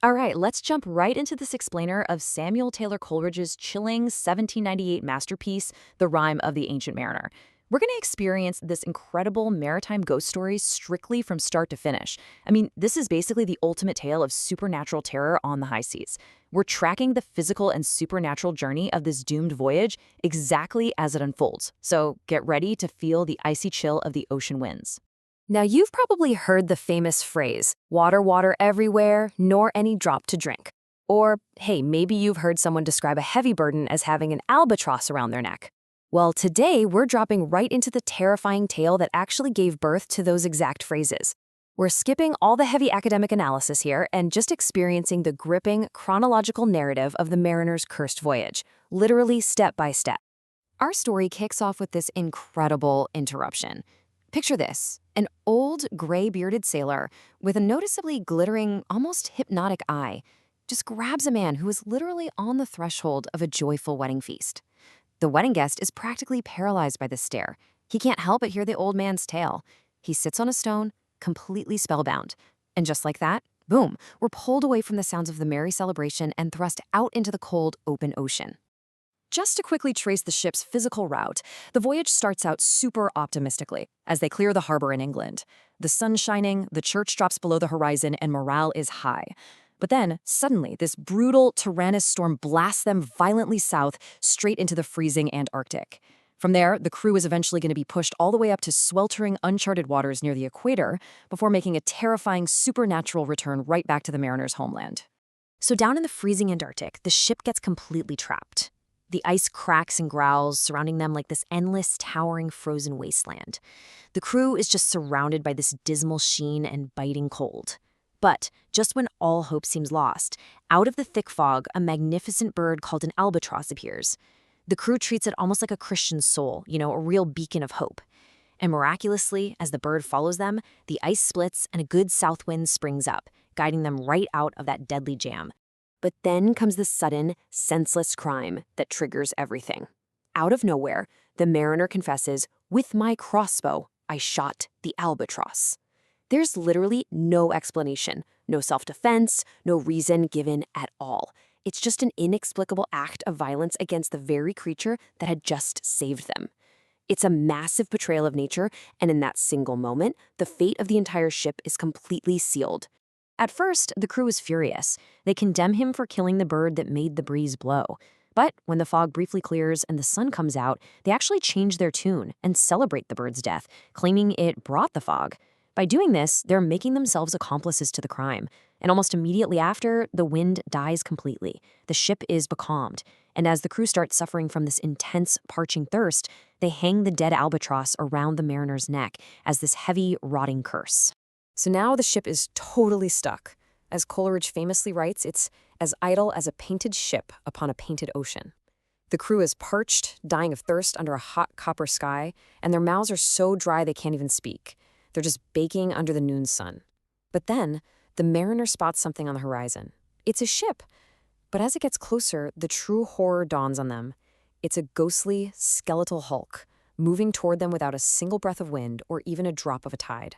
All right, let's jump right into this explainer of Samuel Taylor Coleridge's chilling 1798 masterpiece, The Rime of the Ancient Mariner. We're going to experience this incredible maritime ghost story strictly from start to finish. I mean, this is basically the ultimate tale of supernatural terror on the high seas. We're tracking the physical and supernatural journey of this doomed voyage exactly as it unfolds. So get ready to feel the icy chill of the ocean winds. Now, you've probably heard the famous phrase, water, water everywhere, nor any drop to drink. Or, hey, maybe you've heard someone describe a heavy burden as having an albatross around their neck. Well, today we're dropping right into the terrifying tale that actually gave birth to those exact phrases. We're skipping all the heavy academic analysis here and just experiencing the gripping, chronological narrative of the mariner's cursed voyage, literally step by step. Our story kicks off with this incredible interruption. Picture this, an old, gray-bearded sailor with a noticeably glittering, almost hypnotic eye just grabs a man who is literally on the threshold of a joyful wedding feast. The wedding guest is practically paralyzed by this stare. He can't help but hear the old man's tale. He sits on a stone, completely spellbound. And just like that, boom, we're pulled away from the sounds of the merry celebration and thrust out into the cold, open ocean. Just to quickly trace the ship's physical route, the voyage starts out super optimistically as they clear the harbor in England. The sun's shining, the church drops below the horizon, and morale is high. But then, suddenly, this brutal Tyrannus storm blasts them violently south, straight into the freezing Antarctic. From there, the crew is eventually going to be pushed all the way up to sweltering, uncharted waters near the equator before making a terrifying supernatural return right back to the mariner's homeland. So down in the freezing Antarctic, the ship gets completely trapped. The ice cracks and growls, surrounding them like this endless, towering, frozen wasteland. The crew is just surrounded by this dismal sheen and biting cold. But just when all hope seems lost, out of the thick fog, a magnificent bird called an albatross appears. The crew treats it almost like a Christian soul, a real beacon of hope. And miraculously, as the bird follows them, the ice splits and a good south wind springs up, guiding them right out of that deadly jam. But then comes the sudden, senseless crime that triggers everything. Out of nowhere, the mariner confesses, "With my crossbow, I shot the albatross." There's literally no explanation, no self-defense, no reason given at all. It's just an inexplicable act of violence against the very creature that had just saved them. It's a massive betrayal of nature, and in that single moment, the fate of the entire ship is completely sealed. At first, the crew is furious. They condemn him for killing the bird that made the breeze blow. But when the fog briefly clears and the sun comes out, they actually change their tune and celebrate the bird's death, claiming it brought the fog. By doing this, they're making themselves accomplices to the crime. And almost immediately after, the wind dies completely. The ship is becalmed. And as the crew starts suffering from this intense, parching thirst, they hang the dead albatross around the mariner's neck as this heavy, rotting curse. So now the ship is totally stuck. As Coleridge famously writes, it's as idle as a painted ship upon a painted ocean. The crew is parched, dying of thirst under a hot copper sky, and their mouths are so dry they can't even speak. They're just baking under the noon sun. But then, the mariner spots something on the horizon. It's a ship. But as it gets closer, the true horror dawns on them. It's a ghostly, skeletal hulk, moving toward them without a single breath of wind or even a drop of a tide.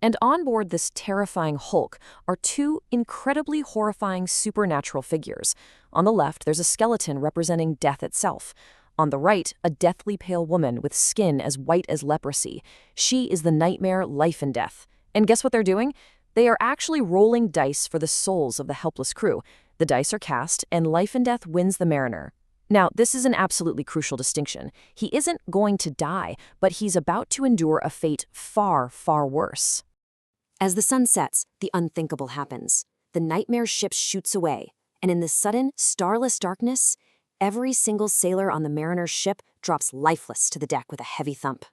And on board this terrifying hulk are two incredibly horrifying supernatural figures. On the left, there's a skeleton representing death itself. On the right, a deathly pale woman with skin as white as leprosy. She is the nightmare life and death. And guess what they're doing? They are actually rolling dice for the souls of the helpless crew. The dice are cast, and life and death wins the mariner. Now, this is an absolutely crucial distinction. He isn't going to die, but he's about to endure a fate far, far worse. As the sun sets, the unthinkable happens. The nightmare ship shoots away, and in the sudden, starless darkness, every single sailor on the mariner's ship drops lifeless to the deck with a heavy thump.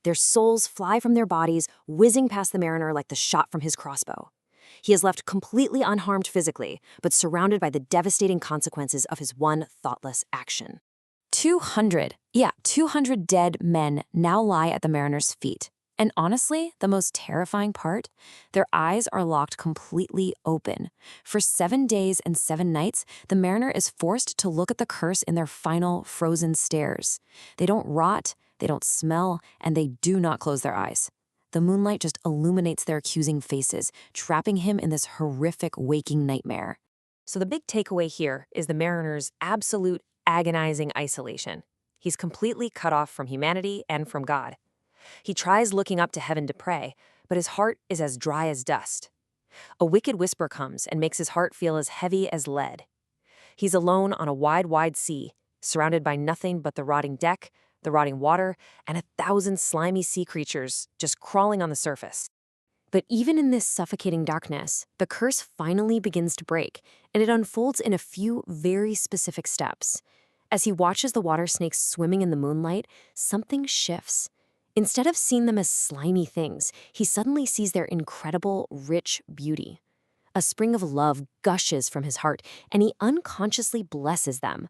Their souls fly from their bodies, whizzing past the mariner like the shot from his crossbow. He is left completely unharmed physically, but surrounded by the devastating consequences of his one thoughtless action. 200 dead men now lie at the mariner's feet. And honestly, the most terrifying part? Their eyes are locked completely open. For 7 days and 7 nights, the mariner is forced to look at the curse in their final frozen stares. They don't rot, they don't smell, and they do not close their eyes. The moonlight just illuminates their accusing faces, trapping him in this horrific waking nightmare. So the big takeaway here is the mariner's absolute agonizing isolation. He's completely cut off from humanity and from God. He tries looking up to heaven to pray, but his heart is as dry as dust. A wicked whisper comes and makes his heart feel as heavy as lead. He's alone on a wide, wide sea, surrounded by nothing but the rotting deck, the rotting water, and 1,000 slimy sea creatures just crawling on the surface. But even in this suffocating darkness, the curse finally begins to break, and it unfolds in a few very specific steps. As he watches the water snakes swimming in the moonlight, something shifts. Instead of seeing them as slimy things, he suddenly sees their incredible, rich beauty. A spring of love gushes from his heart, and he unconsciously blesses them.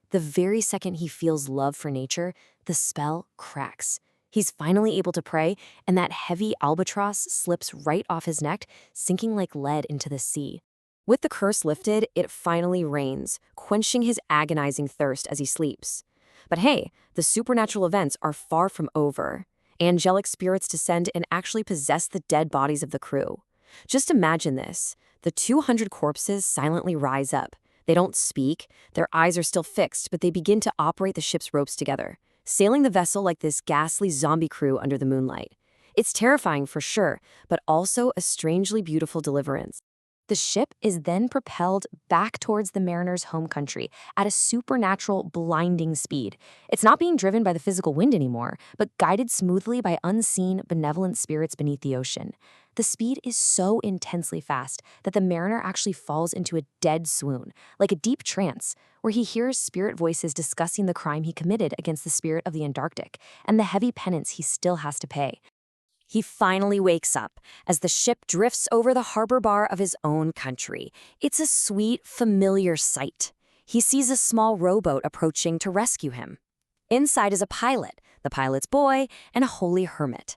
The very second he feels love for nature, the spell cracks. He's finally able to pray, and that heavy albatross slips right off his neck, sinking like lead into the sea. With the curse lifted, it finally rains, quenching his agonizing thirst as he sleeps. But hey, the supernatural events are far from over. Angelic spirits descend and actually possess the dead bodies of the crew. Just imagine this. The 200 corpses silently rise up. They don't speak, their eyes are still fixed, but they begin to operate the ship's ropes together, sailing the vessel like this ghastly zombie crew under the moonlight. It's terrifying for sure, but also a strangely beautiful deliverance. The ship is then propelled back towards the mariner's home country at a supernatural, blinding speed. It's not being driven by the physical wind anymore, but guided smoothly by unseen, benevolent spirits beneath the ocean. The speed is so intensely fast that the mariner actually falls into a dead swoon, like a deep trance, where he hears spirit voices discussing the crime he committed against the spirit of the Antarctic and the heavy penance he still has to pay. He finally wakes up as the ship drifts over the harbor bar of his own country. It's a sweet, familiar sight. He sees a small rowboat approaching to rescue him. Inside is a pilot, the pilot's boy, and a holy hermit.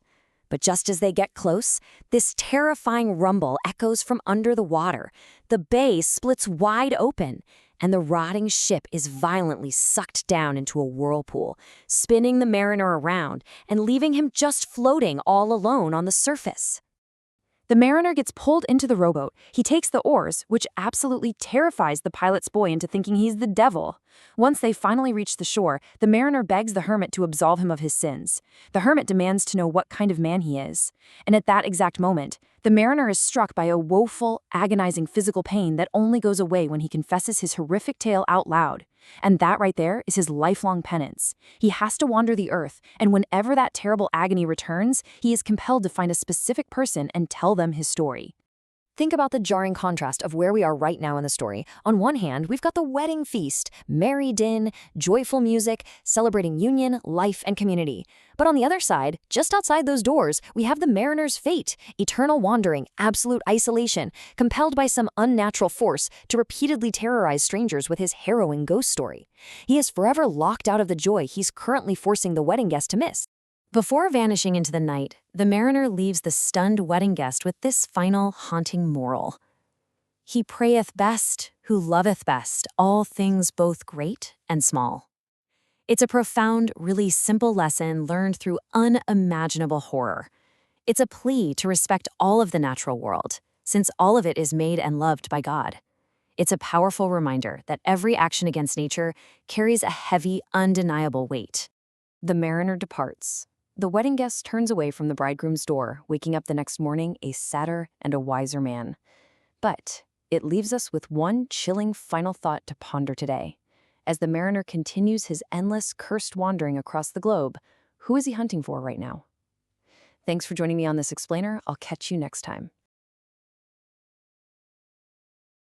But just as they get close, this terrifying rumble echoes from under the water. The bay splits wide open, and the rotting ship is violently sucked down into a whirlpool, spinning the mariner around and leaving him just floating all alone on the surface. The mariner gets pulled into the rowboat. He takes the oars, which absolutely terrifies the pilot's boy into thinking he's the devil. Once they finally reach the shore, the mariner begs the hermit to absolve him of his sins. The hermit demands to know what kind of man he is. And at that exact moment, the mariner is struck by a woeful, agonizing physical pain that only goes away when he confesses his horrific tale out loud. And that right there is his lifelong penance. He has to wander the earth, and whenever that terrible agony returns, he is compelled to find a specific person and tell them his story. Think about the jarring contrast of where we are right now in the story. On one hand, we've got the wedding feast, merry din, joyful music, celebrating union, life, and community. But on the other side, just outside those doors, we have the mariner's fate, eternal wandering, absolute isolation, compelled by some unnatural force to repeatedly terrorize strangers with his harrowing ghost story. He is forever locked out of the joy he's currently forcing the wedding guest to miss. Before vanishing into the night, the mariner leaves the stunned wedding guest with this final haunting moral. He prayeth best who loveth best all things both great and small. It's a profound, really simple lesson learned through unimaginable horror. It's a plea to respect all of the natural world, since all of it is made and loved by God. It's a powerful reminder that every action against nature carries a heavy, undeniable weight. The mariner departs. The wedding guest turns away from the bridegroom's door, waking up the next morning a sadder and a wiser man. But it leaves us with one chilling final thought to ponder today. As the mariner continues his endless, cursed wandering across the globe, who is he hunting for right now? Thanks for joining me on this explainer. I'll catch you next time.